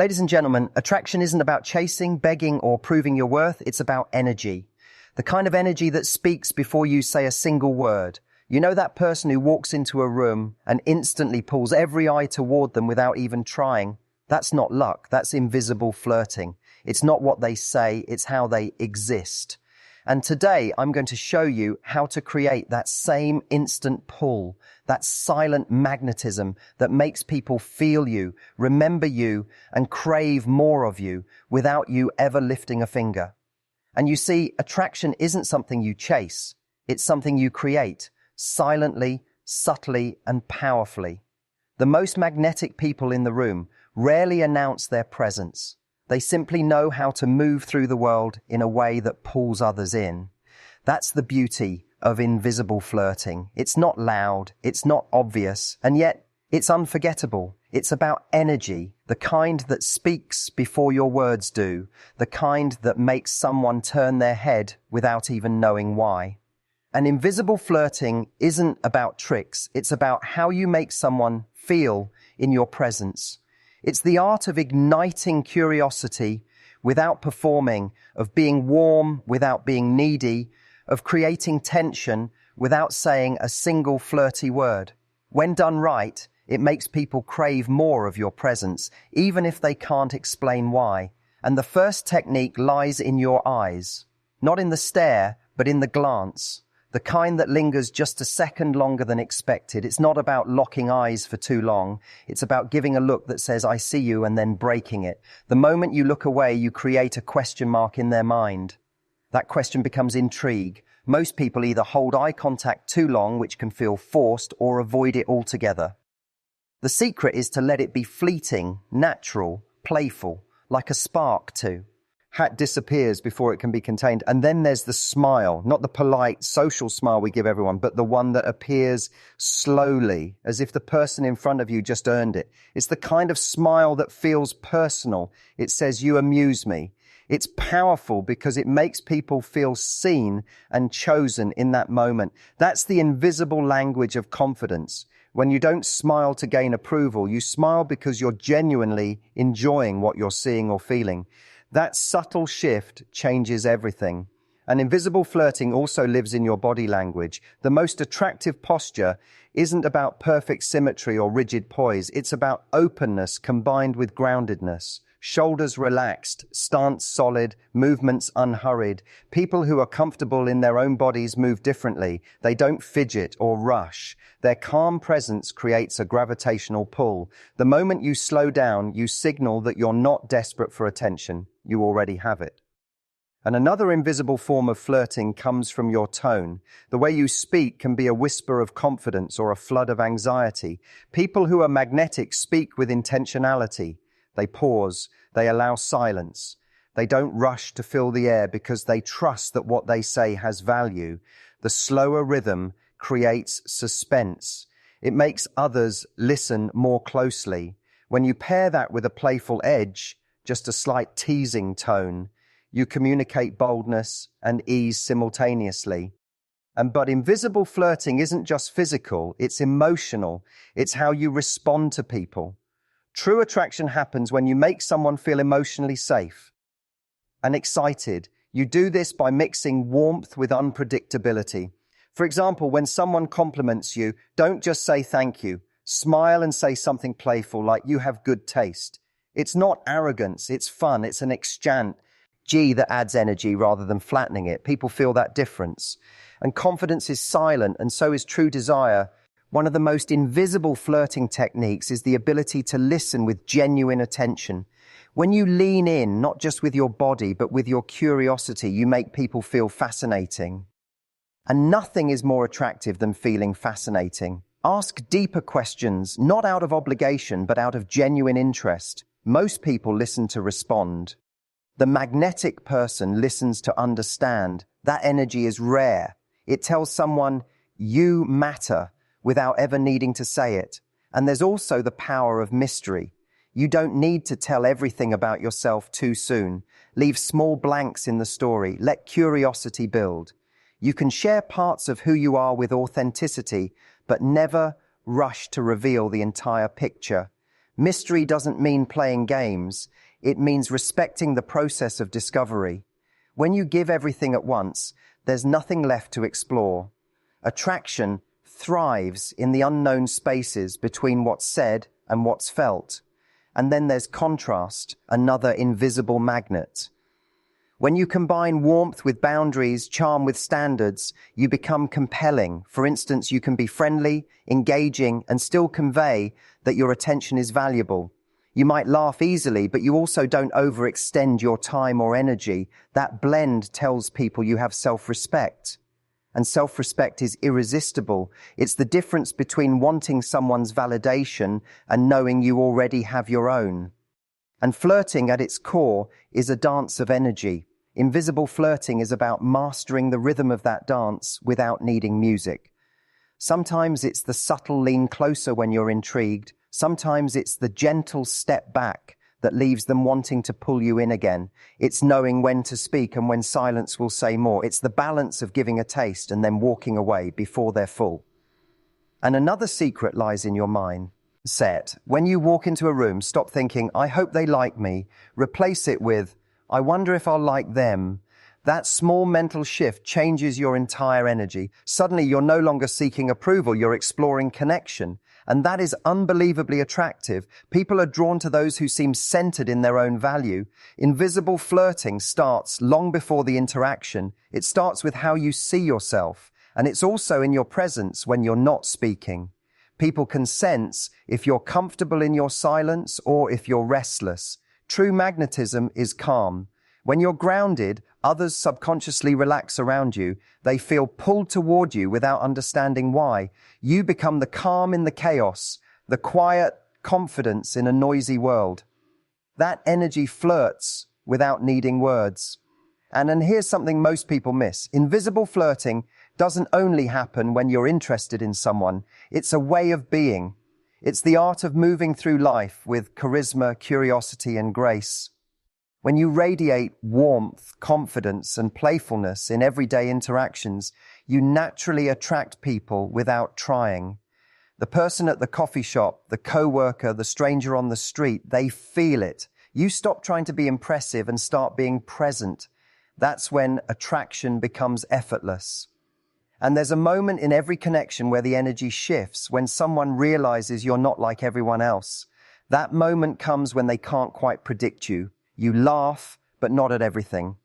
Ladies and gentlemen, attraction isn't about chasing, begging, or proving your worth. It's about energy. The kind of energy that speaks before you say a single word. You know that person who walks into a room and instantly pulls every eye toward them without even trying? That's not luck. That's invisible flirting. It's not what they say. It's how they exist. And today I'm going to show you how to create that same instant pull, that silent magnetism that makes people feel you, remember you, and crave more of you without you ever lifting a finger. And you see, attraction isn't something you chase. It's something you create, silently, subtly, and powerfully. The most magnetic people in the room rarely announce their presence. They simply know how to move through the world in a way that pulls others in. That's the beauty of invisible flirting. It's not loud, it's not obvious, and yet it's unforgettable. It's about energy, the kind that speaks before your words do, the kind that makes someone turn their head without even knowing why. And invisible flirting isn't about tricks, it's about how you make someone feel in your presence. It's the art of igniting curiosity without performing, of being warm without being needy, of creating tension without saying a single flirty word. When done right, it makes people crave more of your presence, even if they can't explain why. And the first technique lies in your eyes, not in the stare, but in the glance. The kind that lingers just a second longer than expected. It's not about locking eyes for too long. It's about giving a look that says, I see you, and then breaking it. The moment you look away, you create a question mark in their mind. That question becomes intrigue. Most people either hold eye contact too long, which can feel forced, or avoid it altogether. The secret is to let it be fleeting, natural, playful, like a spark too. Hat disappears before it can be contained. And then there's the smile, not the polite social smile we give everyone, but the one that appears slowly, as if the person in front of you just earned it. It's the kind of smile that feels personal. It says, you amuse me. It's powerful because it makes people feel seen and chosen in that moment. That's the invisible language of confidence. When you don't smile to gain approval, you smile because you're genuinely enjoying what you're seeing or feeling. That subtle shift changes everything. And invisible flirting also lives in your body language. The most attractive posture isn't about perfect symmetry or rigid poise. It's about openness combined with groundedness. Shoulders relaxed, stance solid, movements unhurried. People who are comfortable in their own bodies move differently. They don't fidget or rush. Their calm presence creates a gravitational pull. The moment you slow down, you signal that you're not desperate for attention. You already have it. And another invisible form of flirting comes from your tone. The way you speak can be a whisper of confidence or a flood of anxiety. People who are magnetic speak with intentionality. They pause. They allow silence. They don't rush to fill the air because they trust that what they say has value. The slower rhythm creates suspense. It makes others listen more closely. When you pair that with a playful edge, just a slight teasing tone, you communicate boldness and ease simultaneously. But invisible flirting isn't just physical, it's emotional. It's how you respond to people. True attraction happens when you make someone feel emotionally safe and excited. You do this by mixing warmth with unpredictability. For example, when someone compliments you, don't just say thank you. Smile and say something playful like you have good taste. It's not arrogance, it's fun, it's an exchange that adds energy rather than flattening it. People feel that difference. And confidence is silent, and so is true desire. One of the most invisible flirting techniques is the ability to listen with genuine attention. When you lean in, not just with your body, but with your curiosity, you make people feel fascinating. And nothing is more attractive than feeling fascinating. Ask deeper questions, not out of obligation, but out of genuine interest. Most people listen to respond. The magnetic person listens to understand. That energy is rare. It tells someone, you matter, without ever needing to say it. And there's also the power of mystery. You don't need to tell everything about yourself too soon. Leave small blanks in the story. Let curiosity build. You can share parts of who you are with authenticity, but never rush to reveal the entire picture. Mystery doesn't mean playing games. It means respecting the process of discovery. When you give everything at once, there's nothing left to explore. Attraction thrives in the unknown spaces between what's said and what's felt. And then there's contrast, another invisible magnet. When you combine warmth with boundaries, charm with standards, you become compelling. For instance, you can be friendly, engaging, and still convey that your attention is valuable. You might laugh easily, but you also don't overextend your time or energy. That blend tells people you have self-respect. And self-respect is irresistible. It's the difference between wanting someone's validation and knowing you already have your own. And flirting at its core is a dance of energy. Invisible flirting is about mastering the rhythm of that dance without needing music. Sometimes it's the subtle lean closer when you're intrigued. Sometimes it's the gentle step back that leaves them wanting to pull you in again. It's knowing when to speak and when silence will say more. It's the balance of giving a taste and then walking away before they're full. And another secret lies in your mindset. When you walk into a room, stop thinking, I hope they like me. Replace it with, I wonder if I'll like them. That small mental shift changes your entire energy. Suddenly, you're no longer seeking approval, you're exploring connection. And that is unbelievably attractive. People are drawn to those who seem centered in their own value. Invisible flirting starts long before the interaction. It starts with how you see yourself. And it's also in your presence when you're not speaking. People can sense if you're comfortable in your silence or if you're restless. True magnetism is calm. When you're grounded, others subconsciously relax around you. They feel pulled toward you without understanding why. You become the calm in the chaos, the quiet confidence in a noisy world. That energy flirts without needing words. And here's something most people miss. Invisible flirting doesn't only happen when you're interested in someone. It's a way of being. It's the art of moving through life with charisma, curiosity, and grace. When you radiate warmth, confidence, and playfulness in everyday interactions, you naturally attract people without trying. The person at the coffee shop, the coworker, the stranger on the street, they feel it. You stop trying to be impressive and start being present. That's when attraction becomes effortless. And there's a moment in every connection where the energy shifts, when someone realizes you're not like everyone else. That moment comes when they can't quite predict you. You laugh, but not at everything.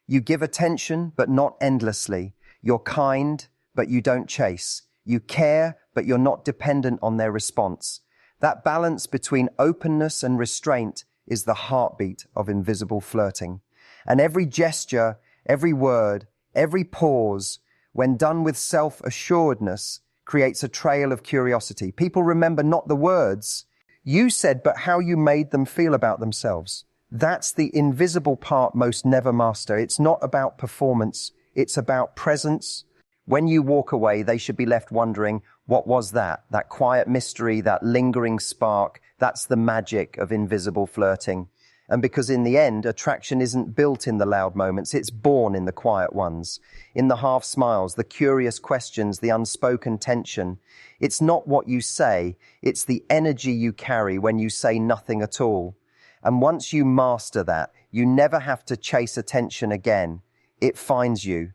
You give attention, but not endlessly. You're kind, but you don't chase. You care, but you're not dependent on their response. That balance between openness and restraint is the heartbeat of invisible flirting. And every gesture, every word, every pause, when done with self-assuredness, creates a trail of curiosity. People remember not the words you said, but how you made them feel about themselves. That's the invisible part most never master. It's not about performance. It's about presence. When you walk away, they should be left wondering, what was that? That quiet mystery, that lingering spark, that's the magic of invisible flirting. And because in the end, attraction isn't built in the loud moments, it's born in the quiet ones, in the half smiles, the curious questions, the unspoken tension. It's not what you say, it's the energy you carry when you say nothing at all. And once you master that, you never have to chase attention again. It finds you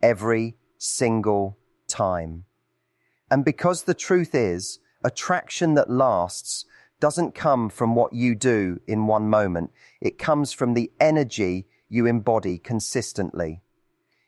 every single time. And because the truth is, attraction that lasts doesn't come from what you do in one moment. It comes from the energy you embody consistently.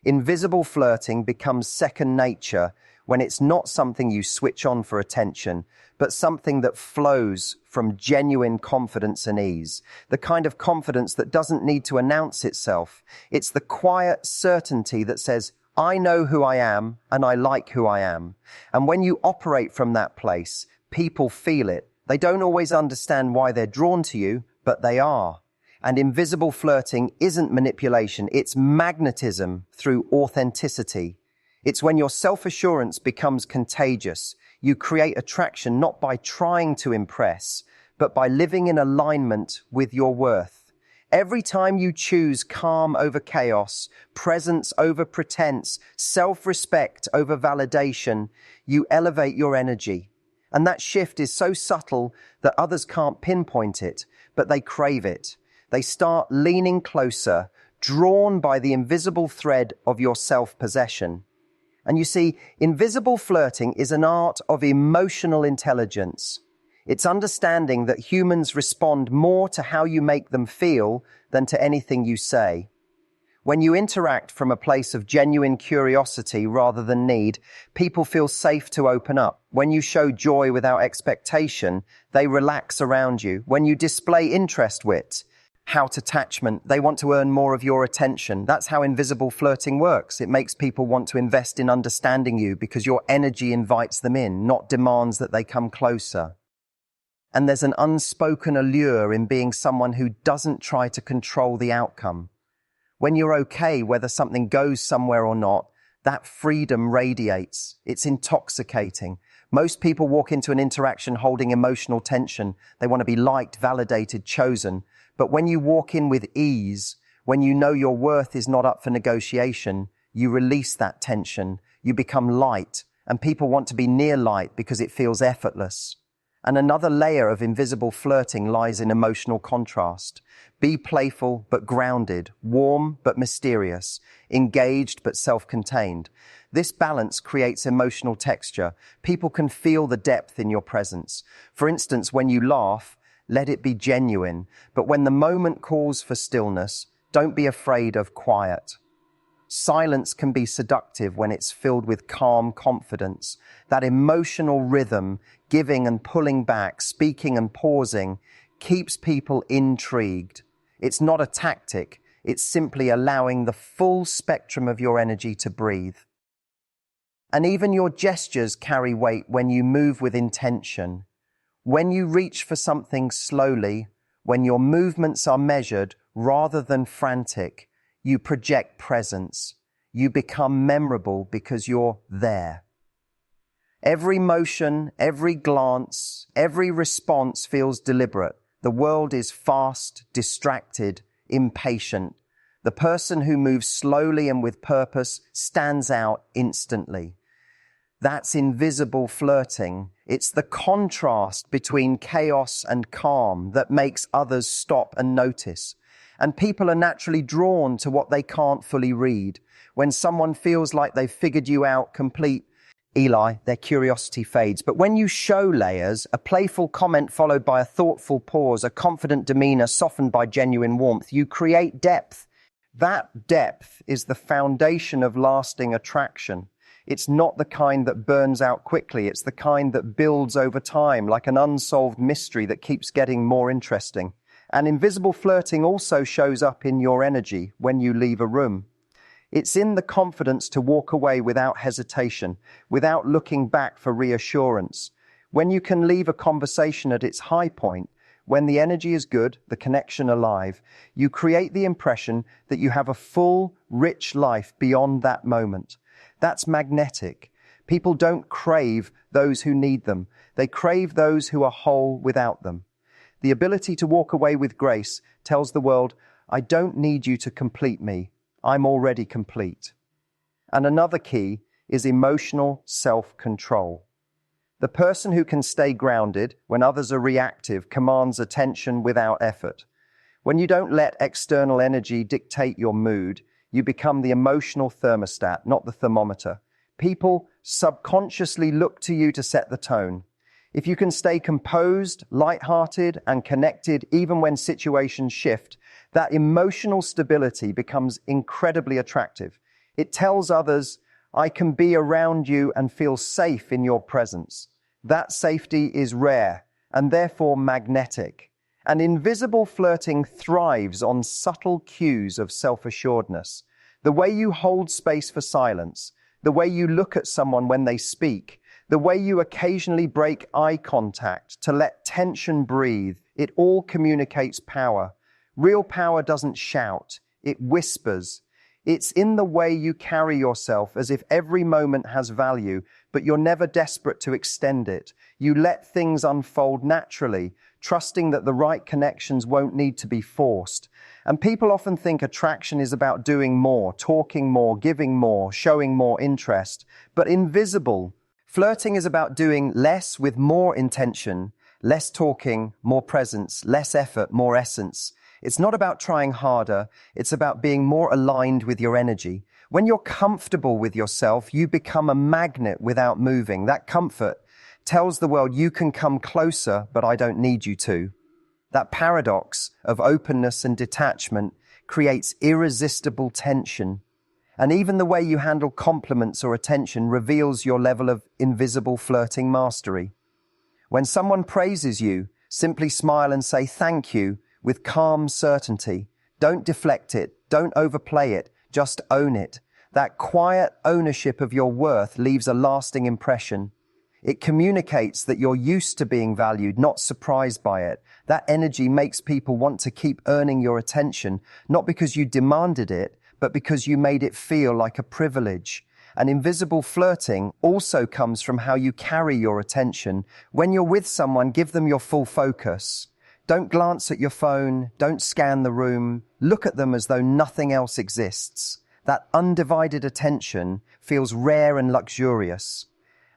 Invisible flirting becomes second nature when it's not something you switch on for attention, but something that flows from genuine confidence and ease. The kind of confidence that doesn't need to announce itself. It's the quiet certainty that says, I know who I am and I like who I am. And when you operate from that place, people feel it. They don't always understand why they're drawn to you, but they are. And invisible flirting isn't manipulation, it's magnetism through authenticity. It's when your self-assurance becomes contagious. You create attraction not by trying to impress, but by living in alignment with your worth. Every time you choose calm over chaos, presence over pretense, self-respect over validation, you elevate your energy. And that shift is so subtle that others can't pinpoint it, but they crave it. They start leaning closer, drawn by the invisible thread of your self-possession. And you see, invisible flirting is an art of emotional intelligence. It's understanding that humans respond more to how you make them feel than to anything you say. When you interact from a place of genuine curiosity rather than need, people feel safe to open up. When you show joy without expectation, they relax around you. When you display interest, wit, attachment, they want to earn more of your attention. That's how invisible flirting works. It makes people want to invest in understanding you because your energy invites them in, not demands that they come closer. And there's an unspoken allure in being someone who doesn't try to control the outcome. When you're okay whether something goes somewhere or not, that freedom radiates. It's intoxicating. Most people walk into an interaction holding emotional tension. They want to be liked, validated, chosen. But when you walk in with ease, when you know your worth is not up for negotiation, you release that tension. You become light, and people want to be near light because it feels effortless. And another layer of invisible flirting lies in emotional contrast. Be playful but grounded, warm but mysterious, engaged but self-contained. This balance creates emotional texture. People can feel the depth in your presence. For instance, when you laugh, let it be genuine. But when the moment calls for stillness, don't be afraid of quiet. Silence can be seductive when it's filled with calm confidence. That emotional rhythm, giving and pulling back, speaking and pausing, keeps people intrigued. It's not a tactic. It's simply allowing the full spectrum of your energy to breathe. And even your gestures carry weight when you move with intention. When you reach for something slowly, when your movements are measured rather than frantic, you project presence. You become memorable because you're there. Every motion, every glance, every response feels deliberate. The world is fast, distracted, impatient. The person who moves slowly and with purpose stands out instantly. That's invisible flirting. It's the contrast between chaos and calm that makes others stop and notice. And people are naturally drawn to what they can't fully read. When someone feels like they've figured you out complete, Eli, their curiosity fades. But when you show layers, a playful comment followed by a thoughtful pause, a confident demeanor softened by genuine warmth, you create depth. That depth is the foundation of lasting attraction. It's not the kind that burns out quickly. It's the kind that builds over time, like an unsolved mystery that keeps getting more interesting. And invisible flirting also shows up in your energy when you leave a room. It's in the confidence to walk away without hesitation, without looking back for reassurance. When you can leave a conversation at its high point, when the energy is good, the connection alive, you create the impression that you have a full, rich life beyond that moment. That's magnetic. People don't crave those who need them. They crave those who are whole without them. The ability to walk away with grace tells the world, I don't need you to complete me. I'm already complete. And another key is emotional self-control. The person who can stay grounded when others are reactive commands attention without effort. When you don't let external energy dictate your mood, you become the emotional thermostat, not the thermometer. People subconsciously look to you to set the tone. If you can stay composed, lighthearted, and connected even when situations shift, that emotional stability becomes incredibly attractive. It tells others, I can be around you and feel safe in your presence. That safety is rare and therefore magnetic. And invisible flirting thrives on subtle cues of self-assuredness. The way you hold space for silence, the way you look at someone when they speak, the way you occasionally break eye contact to let tension breathe, it all communicates power. Real power doesn't shout, it whispers. It's in the way you carry yourself as if every moment has value, but you're never desperate to extend it. You let things unfold naturally, trusting that the right connections won't need to be forced. And people often think attraction is about doing more, talking more, giving more, showing more interest. But invisible Flirting is about doing less with more intention, less talking, more presence, less effort, more essence. It's not about trying harder, it's about being more aligned with your energy. When you're comfortable with yourself, you become a magnet without moving. That comfort tells the world you can come closer, but I don't need you to. That paradox of openness and detachment creates irresistible tension. And even the way you handle compliments or attention reveals your level of invisible flirting mastery. When someone praises you, simply smile and say thank you with calm certainty. Don't deflect it, don't overplay it, just own it. That quiet ownership of your worth leaves a lasting impression. It communicates that you're used to being valued, not surprised by it. That energy makes people want to keep earning your attention, not because you demanded it, but because you made it feel like a privilege. And invisible flirting also comes from how you carry your attention. When you're with someone, give them your full focus. Don't glance at your phone, don't scan the room. Look at them as though nothing else exists. That undivided attention feels rare and luxurious.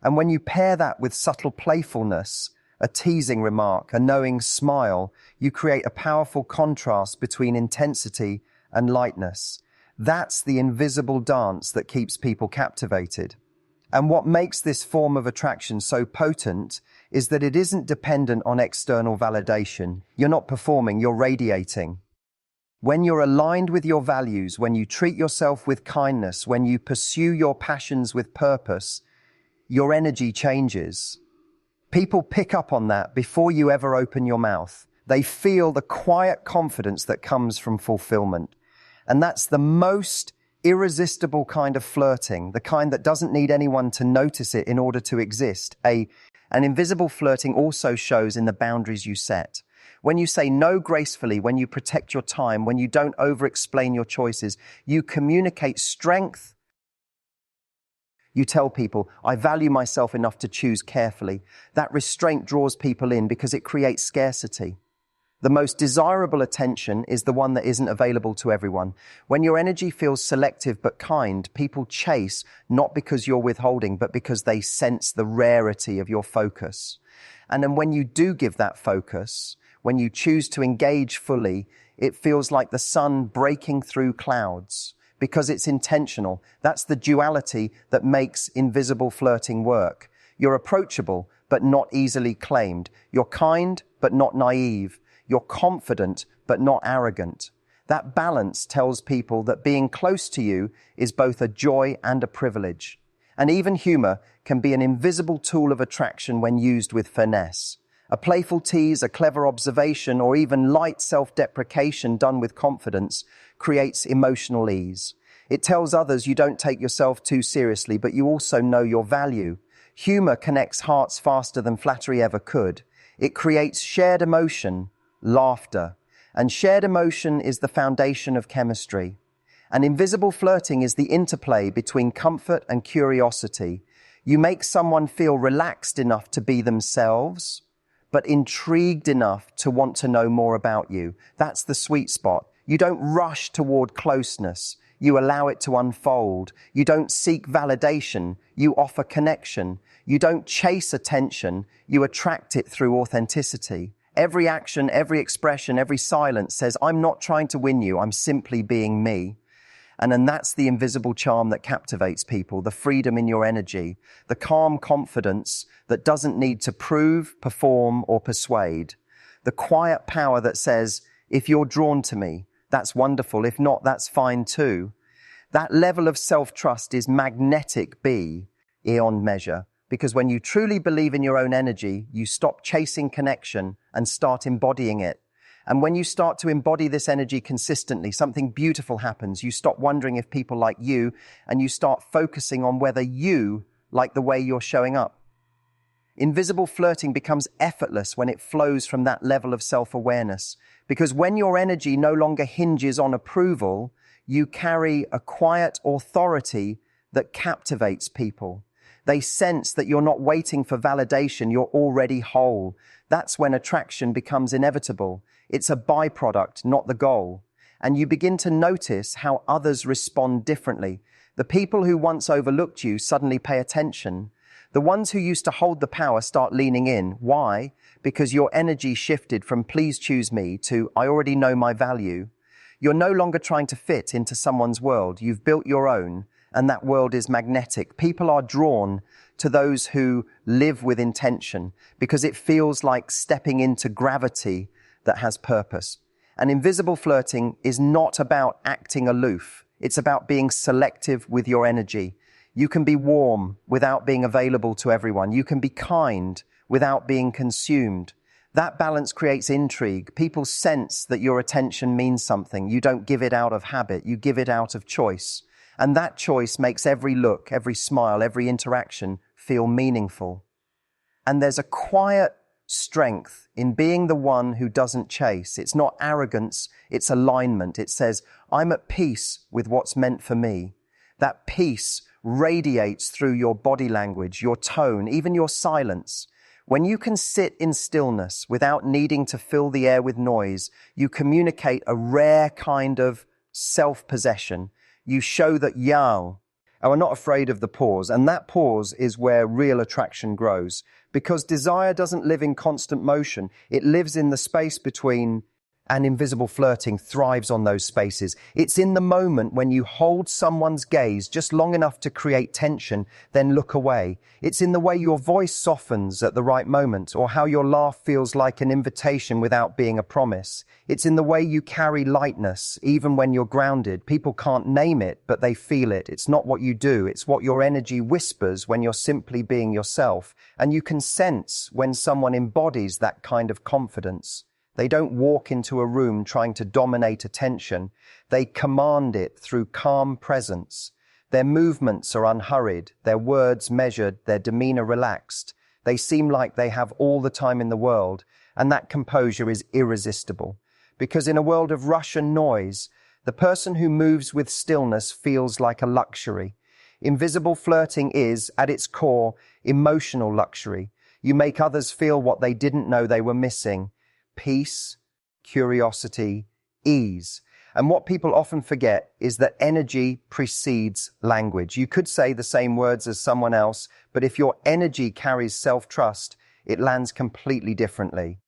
And when you pair that with subtle playfulness, a teasing remark, a knowing smile, you create a powerful contrast between intensity and lightness. That's the invisible dance that keeps people captivated. And what makes this form of attraction so potent is that it isn't dependent on external validation. You're not performing, you're radiating. When you're aligned with your values, when you treat yourself with kindness, when you pursue your passions with purpose, your energy changes. People pick up on that before you ever open your mouth. They feel the quiet confidence that comes from fulfillment. And that's the most irresistible kind of flirting, the kind that doesn't need anyone to notice it in order to exist. An invisible flirting also shows in the boundaries you set. When you say no gracefully, when you protect your time, when you don't over-explain your choices, you communicate strength. You tell people, I value myself enough to choose carefully. That restraint draws people in because it creates scarcity. The most desirable attention is the one that isn't available to everyone. When your energy feels selective but kind, people chase not because you're withholding, but because they sense the rarity of your focus. And then when you do give that focus, when you choose to engage fully, it feels like the sun breaking through clouds because it's intentional. That's the duality that makes invisible flirting work. You're approachable, but not easily claimed. You're kind, but not naive. You're confident, but not arrogant. That balance tells people that being close to you is both a joy and a privilege. And even humor can be an invisible tool of attraction when used with finesse. A playful tease, a clever observation, or even light self-deprecation done with confidence creates emotional ease. It tells others you don't take yourself too seriously, but you also know your value. Humor connects hearts faster than flattery ever could. It creates shared emotion, laughter, and shared emotion is the foundation of chemistry. And invisible flirting is the interplay between comfort and curiosity. You make someone feel relaxed enough to be themselves, but intrigued enough to want to know more about you. That's the sweet spot. You don't rush toward closeness. You allow it to unfold. You don't seek validation. You offer connection. You don't chase attention. You attract it through authenticity. Every action, every expression, every silence says, I'm not trying to win you, I'm simply being me. And then that's the invisible charm that captivates people, the freedom in your energy, the calm confidence that doesn't need to prove, perform, or persuade, the quiet power that says, if you're drawn to me, that's wonderful. If not, that's fine too. That level of self-trust is magnetic beyond measure. Because when you truly believe in your own energy, you stop chasing connection and start embodying it. And when you start to embody this energy consistently, something beautiful happens. You stop wondering if people like you, and you start focusing on whether you like the way you're showing up. Invisible flirting becomes effortless when it flows from that level of self-awareness. Because when your energy no longer hinges on approval, you carry a quiet authority that captivates people. They sense that you're not waiting for validation, you're already whole. That's when attraction becomes inevitable. It's a byproduct, not the goal. And you begin to notice how others respond differently. The people who once overlooked you suddenly pay attention. The ones who used to hold the power start leaning in. Why? Because your energy shifted from please choose me to I already know my value. You're no longer trying to fit into someone's world. You've built your own, and that world is magnetic. People are drawn to those who live with intention because it feels like stepping into gravity that has purpose. And invisible flirting is not about acting aloof. It's about being selective with your energy. You can be warm without being available to everyone. You can be kind without being consumed. That balance creates intrigue. People sense that your attention means something. You don't give it out of habit. You give it out of choice. And that choice makes every look, every smile, every interaction feel meaningful. And there's a quiet strength in being the one who doesn't chase. It's not arrogance, it's alignment. It says, I'm at peace with what's meant for me. That peace radiates through your body language, your tone, even your silence. When you can sit in stillness without needing to fill the air with noise, you communicate a rare kind of self-possession. You show that you are not afraid of the pause, and that pause is where real attraction grows. Because desire doesn't live in constant motion. It lives in the space between, and invisible flirting thrives on those spaces. It's in the moment when you hold someone's gaze just long enough to create tension, then look away. It's in the way your voice softens at the right moment, or how your laugh feels like an invitation without being a promise. It's in the way you carry lightness, even when you're grounded. People can't name it, but they feel it. It's not what you do, it's what your energy whispers when you're simply being yourself. And you can sense when someone embodies that kind of confidence. They don't walk into a room trying to dominate attention. They command it through calm presence. Their movements are unhurried, their words measured, their demeanor relaxed. They seem like they have all the time in the world, and that composure is irresistible. Because in a world of rush and noise, the person who moves with stillness feels like a luxury. Invisible flirting is, at its core, emotional luxury. You make others feel what they didn't know they were missing. Peace, curiosity, ease. And what people often forget is that energy precedes language. You could say the same words as someone else, but if your energy carries self-trust, it lands completely differently.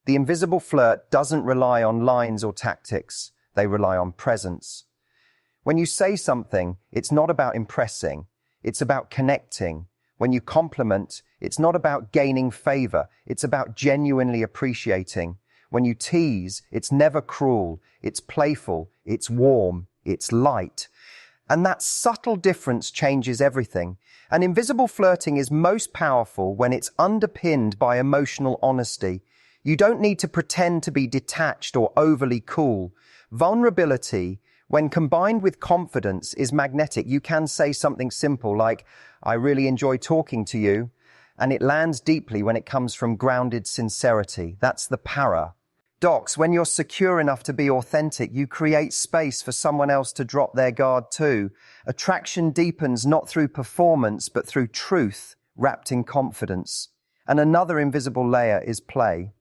The invisible flirt doesn't rely on lines or tactics. They rely on presence. When you say something, it's not about impressing. It's about connecting. When you compliment, it's not about gaining favor. It's about genuinely appreciating. When you tease, it's never cruel. It's playful. It's warm. It's light. And that subtle difference changes everything. And invisible flirting is most powerful when it's underpinned by emotional honesty. You don't need to pretend to be detached or overly cool. Vulnerability, when combined with confidence, is magnetic. You can say something simple like, I really enjoy talking to you, and it lands deeply when it comes from grounded sincerity. That's the paradox. When you're secure enough to be authentic, you create space for someone else to drop their guard too. Attraction deepens not through performance, but through truth wrapped in confidence. And another invisible layer is play.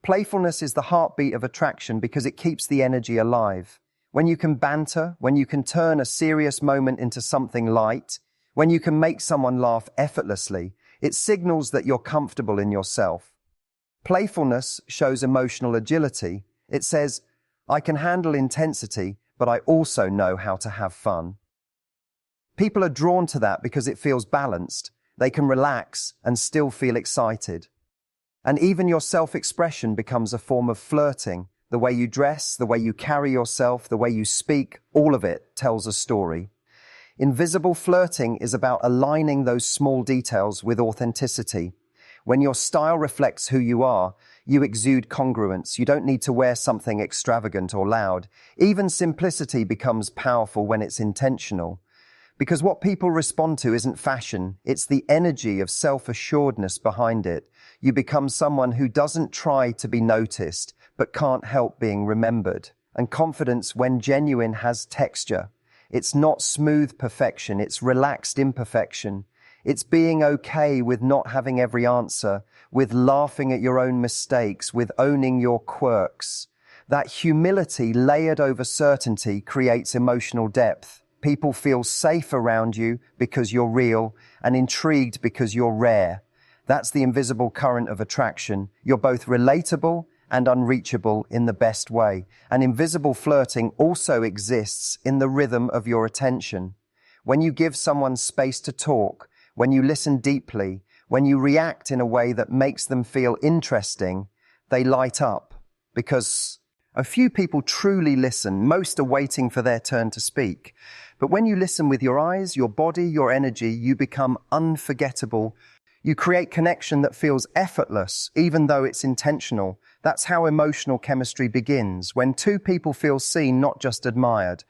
Playfulness is the heartbeat of attraction because it keeps the energy alive. When you can banter, when you can turn a serious moment into something light, when you can make someone laugh effortlessly, it signals that you're comfortable in yourself. Playfulness shows emotional agility. It says, I can handle intensity, but I also know how to have fun. People are drawn to that because it feels balanced. They can relax and still feel excited. And even your self-expression becomes a form of flirting. The way you dress, the way you carry yourself, the way you speak, all of it tells a story. Invisible flirting is about aligning those small details with authenticity. When your style reflects who you are, you exude congruence. You don't need to wear something extravagant or loud. Even simplicity becomes powerful when it's intentional. Because what people respond to isn't fashion, it's the energy of self-assuredness behind it. You become someone who doesn't try to be noticed, but can't help being remembered. And confidence, when genuine, has texture. It's not smooth perfection, it's relaxed imperfection. It's being okay with not having every answer, with laughing at your own mistakes, with owning your quirks. That humility layered over certainty creates emotional depth. People feel safe around you because you're real and intrigued because you're rare. That's the invisible current of attraction. You're both relatable and unreachable in the best way. And invisible flirting also exists in the rhythm of your attention. When you give someone space to talk, when you listen deeply, when you react in a way that makes them feel interesting, they light up. Because a few people truly listen, most are waiting for their turn to speak. But when you listen with your eyes, your body, your energy, you become unforgettable. You create connection that feels effortless, even though it's intentional. That's how emotional chemistry begins, when two people feel seen, not just admired.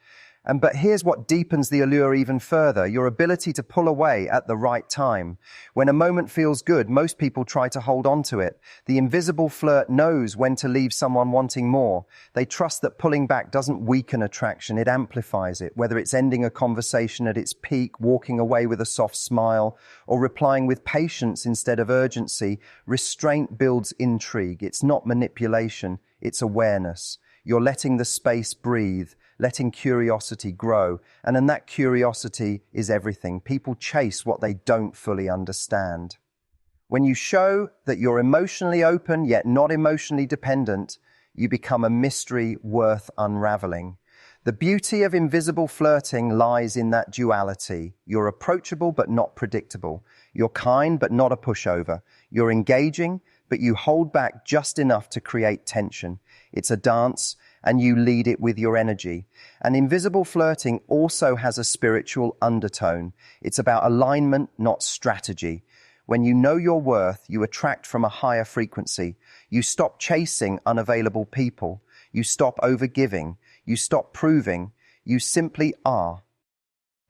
But here's what deepens the allure even further, your ability to pull away at the right time. When a moment feels good, most people try to hold on to it. The invisible flirt knows when to leave someone wanting more. They trust that pulling back doesn't weaken attraction, it amplifies it, whether it's ending a conversation at its peak, walking away with a soft smile, or replying with patience instead of urgency. Restraint builds intrigue. It's not manipulation, it's awareness. You're letting the space breathe, letting curiosity grow. And in that curiosity is everything. People chase what they don't fully understand. When you show that you're emotionally open yet not emotionally dependent, you become a mystery worth unraveling. The beauty of invisible flirting lies in that duality. You're approachable but not predictable. You're kind but not a pushover. You're engaging, but you hold back just enough to create tension. It's a dance, and you lead it with your energy. And invisible flirting also has a spiritual undertone. It's about alignment, not strategy. When you know your worth, you attract from a higher frequency. You stop chasing unavailable people. You stop overgiving. You stop proving. You simply are.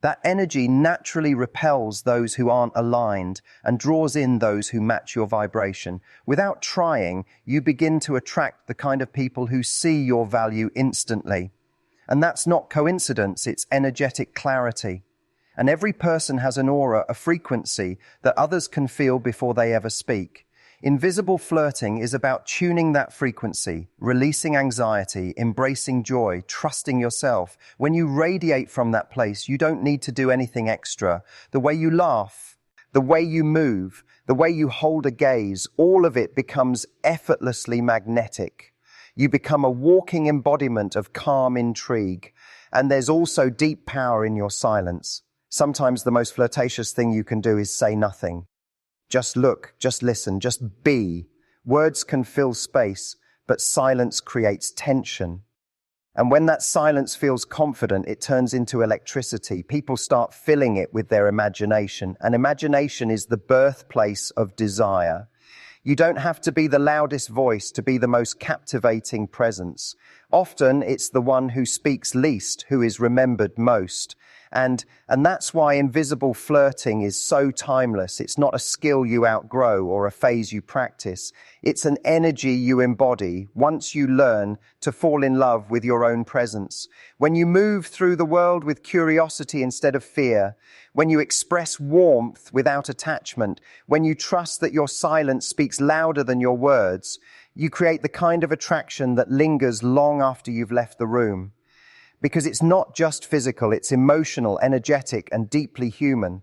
That energy naturally repels those who aren't aligned and draws in those who match your vibration. Without trying, you begin to attract the kind of people who see your value instantly. And that's not coincidence, it's energetic clarity. And every person has an aura, a frequency that others can feel before they ever speak. Invisible flirting is about tuning that frequency, releasing anxiety, embracing joy, trusting yourself. When you radiate from that place, you don't need to do anything extra. The way you laugh, the way you move, the way you hold a gaze, all of it becomes effortlessly magnetic. You become a walking embodiment of calm intrigue. And there's also deep power in your silence. Sometimes the most flirtatious thing you can do is say nothing. Just look, just listen, just be. Words can fill space, but silence creates tension. And when that silence feels confident, it turns into electricity. People start filling it with their imagination. And imagination is the birthplace of desire. You don't have to be the loudest voice to be the most captivating presence. Often it's the one who speaks least who is remembered most. And that's why invisible flirting is so timeless. It's not a skill you outgrow or a phase you practice. It's an energy you embody once you learn to fall in love with your own presence. When you move through the world with curiosity instead of fear, when you express warmth without attachment, when you trust that your silence speaks louder than your words, you create the kind of attraction that lingers long after you've left the room. Because it's not just physical, it's emotional, energetic, and deeply human.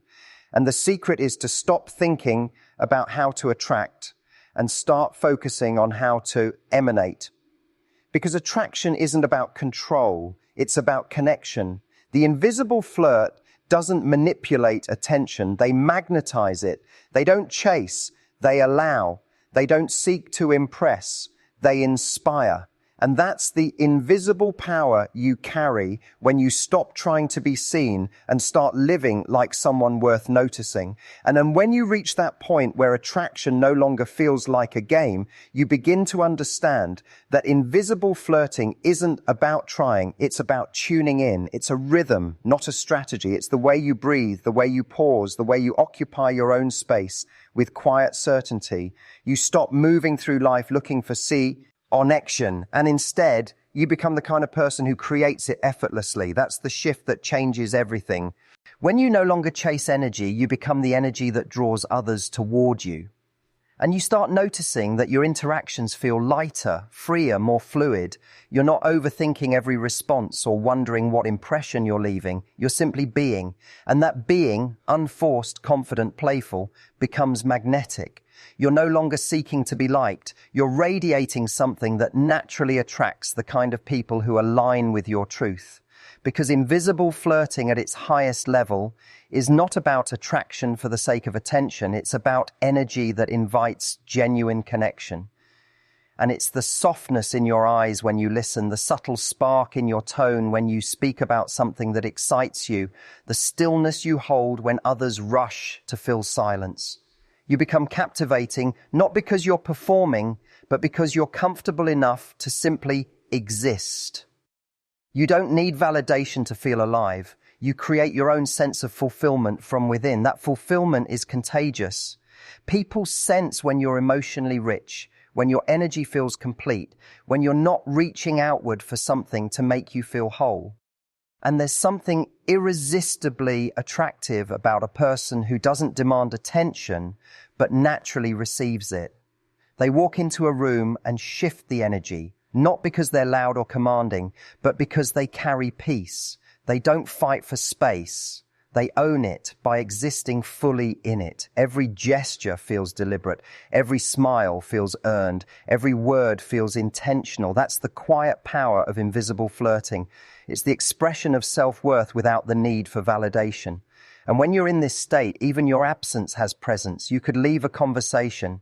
And the secret is to stop thinking about how to attract and start focusing on how to emanate. Because attraction isn't about control, it's about connection. The invisible flirt doesn't manipulate attention, they magnetize it. They don't chase, they allow. They don't seek to impress, they inspire. And that's the invisible power you carry when you stop trying to be seen and start living like someone worth noticing. And then when you reach that point where attraction no longer feels like a game, you begin to understand that invisible flirting isn't about trying, it's about tuning in. It's a rhythm, not a strategy. It's the way you breathe, the way you pause, the way you occupy your own space with quiet certainty. You stop moving through life looking for connection, and instead you become the kind of person who creates it effortlessly. That's the shift that changes everything. When you no longer chase energy, you become the energy that draws others toward you. And you start noticing that your interactions feel lighter, freer, more fluid. You're not overthinking every response or wondering what impression you're leaving. You're simply being. And that being, unforced, confident, playful, becomes magnetic. You're no longer seeking to be liked. You're radiating something that naturally attracts the kind of people who align with your truth. Because invisible flirting at its highest level is not about attraction for the sake of attention. It's about energy that invites genuine connection. And it's the softness in your eyes when you listen, the subtle spark in your tone when you speak about something that excites you, the stillness you hold when others rush to fill silence. You become captivating not because you're performing, but because you're comfortable enough to simply exist. You don't need validation to feel alive. You create your own sense of fulfillment from within. That fulfillment is contagious. People sense when you're emotionally rich, when your energy feels complete, when you're not reaching outward for something to make you feel whole. And there's something irresistibly attractive about a person who doesn't demand attention, but naturally receives it. They walk into a room and shift the energy, not because they're loud or commanding, but because they carry peace. They don't fight for space. They own it by existing fully in it. Every gesture feels deliberate. Every smile feels earned. Every word feels intentional. That's the quiet power of invisible flirting. It's the expression of self-worth without the need for validation. And when you're in this state, even your absence has presence. You could leave a conversation,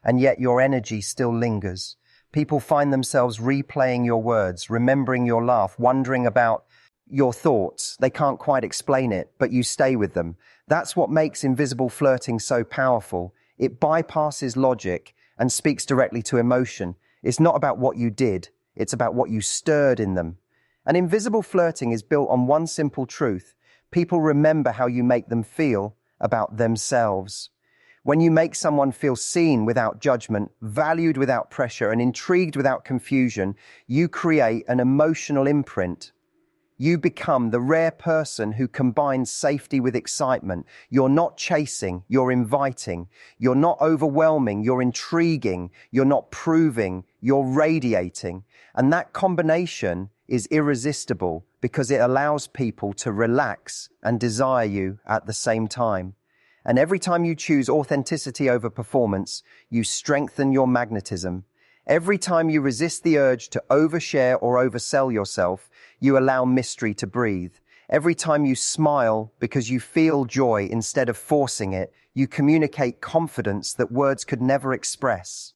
and yet your energy still lingers. People find themselves replaying your words, remembering your laugh, wondering about your thoughts. They can't quite explain it, but you stay with them. That's what makes invisible flirting so powerful. It bypasses logic and speaks directly to emotion. It's not about what you did. It's about what you stirred in them. And invisible flirting is built on one simple truth. People remember how you make them feel about themselves. When you make someone feel seen without judgment, valued without pressure, and intrigued without confusion, you create an emotional imprint. You become the rare person who combines safety with excitement. You're not chasing, you're inviting. You're not overwhelming, you're intriguing. You're not proving, you're radiating. And that combination is irresistible because it allows people to relax and desire you at the same time. And every time you choose authenticity over performance, you strengthen your magnetism. Every time you resist the urge to overshare or oversell yourself, you allow mystery to breathe. Every time you smile because you feel joy instead of forcing it, you communicate confidence that words could never express.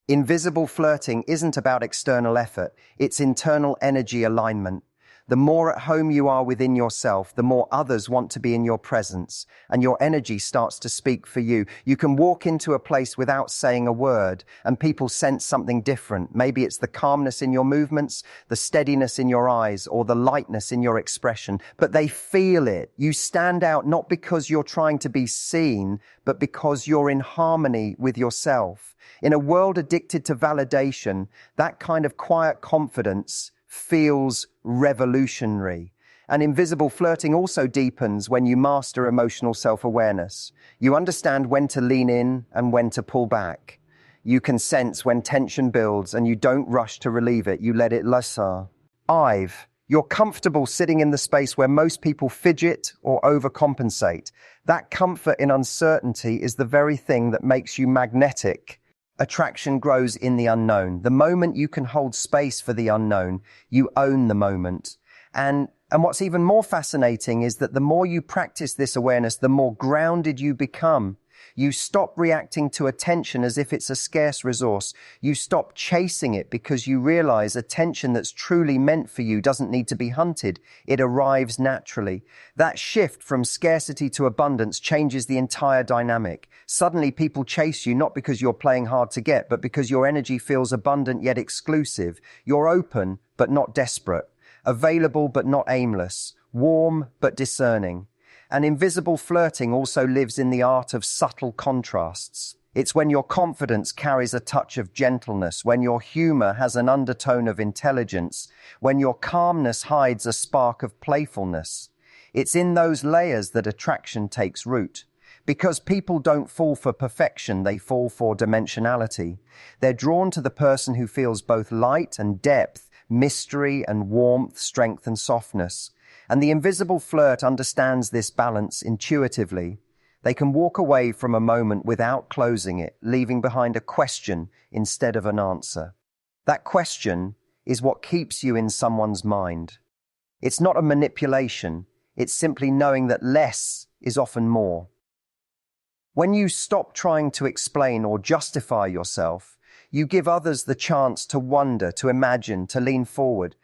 Invisible flirting isn't about external effort, it's internal energy alignment. The more at home you are within yourself, the more others want to be in your presence, and your energy starts to speak for you. You can walk into a place without saying a word, and people sense something different. Maybe it's the calmness in your movements, the steadiness in your eyes, or the lightness in your expression, but they feel it. You stand out not because you're trying to be seen, but because you're in harmony with yourself. In a world addicted to validation, that kind of quiet confidence feels revolutionary. And invisible flirting also deepens when you master emotional self-awareness. You understand when to lean in and when to pull back. You can sense when tension builds and you don't rush to relieve it. You let it lesser. You're comfortable sitting in the space where most people fidget or overcompensate. That comfort in uncertainty is the very thing that makes you magnetic. Attraction grows in the unknown. The moment you can hold space for the unknown, you own the moment. And what's even more fascinating is that the more you practice this awareness, the more grounded you become. You stop reacting to attention as if it's a scarce resource. You stop chasing it because you realize attention that's truly meant for you doesn't need to be hunted. It arrives naturally. That shift from scarcity to abundance changes the entire dynamic. Suddenly people chase you not because you're playing hard to get, but because your energy feels abundant yet exclusive. You're open but not desperate. Available but not aimless. Warm but discerning. And invisible flirting also lives in the art of subtle contrasts. It's when your confidence carries a touch of gentleness, when your humor has an undertone of intelligence, when your calmness hides a spark of playfulness. It's in those layers that attraction takes root. Because people don't fall for perfection, they fall for dimensionality. They're drawn to the person who feels both light and depth, mystery and warmth, strength and softness. And the invisible flirt understands this balance intuitively. They can walk away from a moment without closing it, leaving behind a question instead of an answer. That question is what keeps you in someone's mind. It's not a manipulation, it's simply knowing that less is often more. When you stop trying to explain or justify yourself, you give others the chance to wonder, to imagine, to lean forward.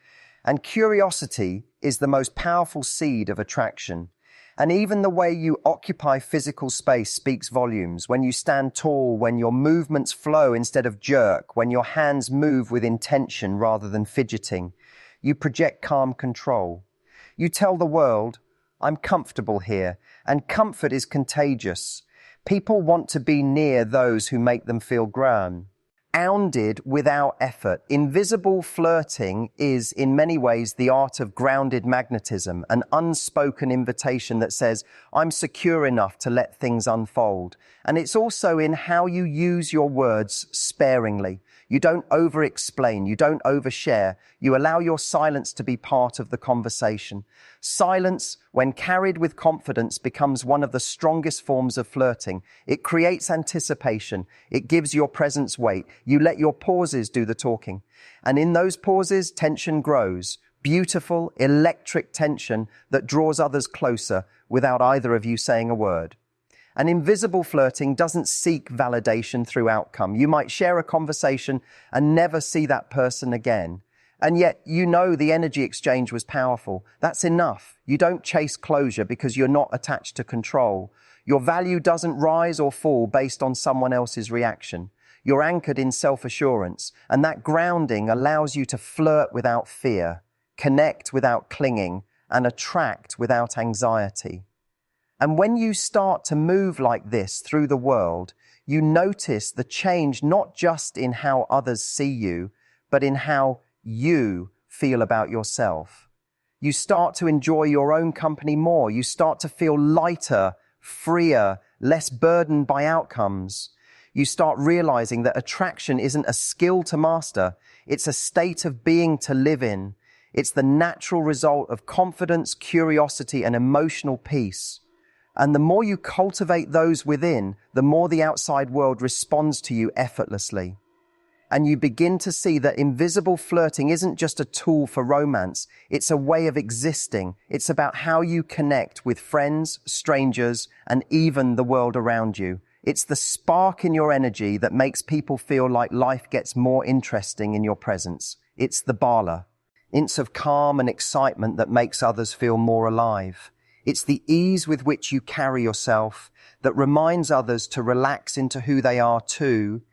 And curiosity is the most powerful seed of attraction. And even the way you occupy physical space speaks volumes. When you stand tall, when your movements flow instead of jerk, when your hands move with intention rather than fidgeting, you project calm control. You tell the world, I'm comfortable here, and comfort is contagious. People want to be near those who make them feel grounded without effort. Invisible flirting is, in many ways, the art of grounded magnetism, an unspoken invitation that says, I'm secure enough to let things unfold. And it's also in how you use your words sparingly. You don't over-explain, you don't overshare. You allow your silence to be part of the conversation. Silence, when carried with confidence, becomes one of the strongest forms of flirting. It creates anticipation. It gives your presence weight. You let your pauses do the talking. And in those pauses, tension grows. Beautiful, electric tension that draws others closer without either of you saying a word. And invisible flirting doesn't seek validation through outcome. You might share a conversation and never see that person again. And yet you know the energy exchange was powerful. That's enough. You don't chase closure because you're not attached to control. Your value doesn't rise or fall based on someone else's reaction. You're anchored in self-assurance, and that grounding allows you to flirt without fear, connect without clinging, and attract without anxiety. And when you start to move like this through the world, you notice the change not just in how others see you, but in how you feel about yourself. You start to enjoy your own company more. You start to feel lighter, freer, less burdened by outcomes. You start realizing that attraction isn't a skill to master. It's a state of being to live in. It's the natural result of confidence, curiosity, and emotional peace. And the more you cultivate those within, the more the outside world responds to you effortlessly. And you begin to see that invisible flirting isn't just a tool for romance. It's a way of existing. It's about how you connect with friends, strangers, and even the world around you. It's the spark in your energy that makes people feel like life gets more interesting in your presence. It's the bala, inch of calm and excitement that makes others feel more alive. It's the ease with which you carry yourself that reminds others to relax into who they are too,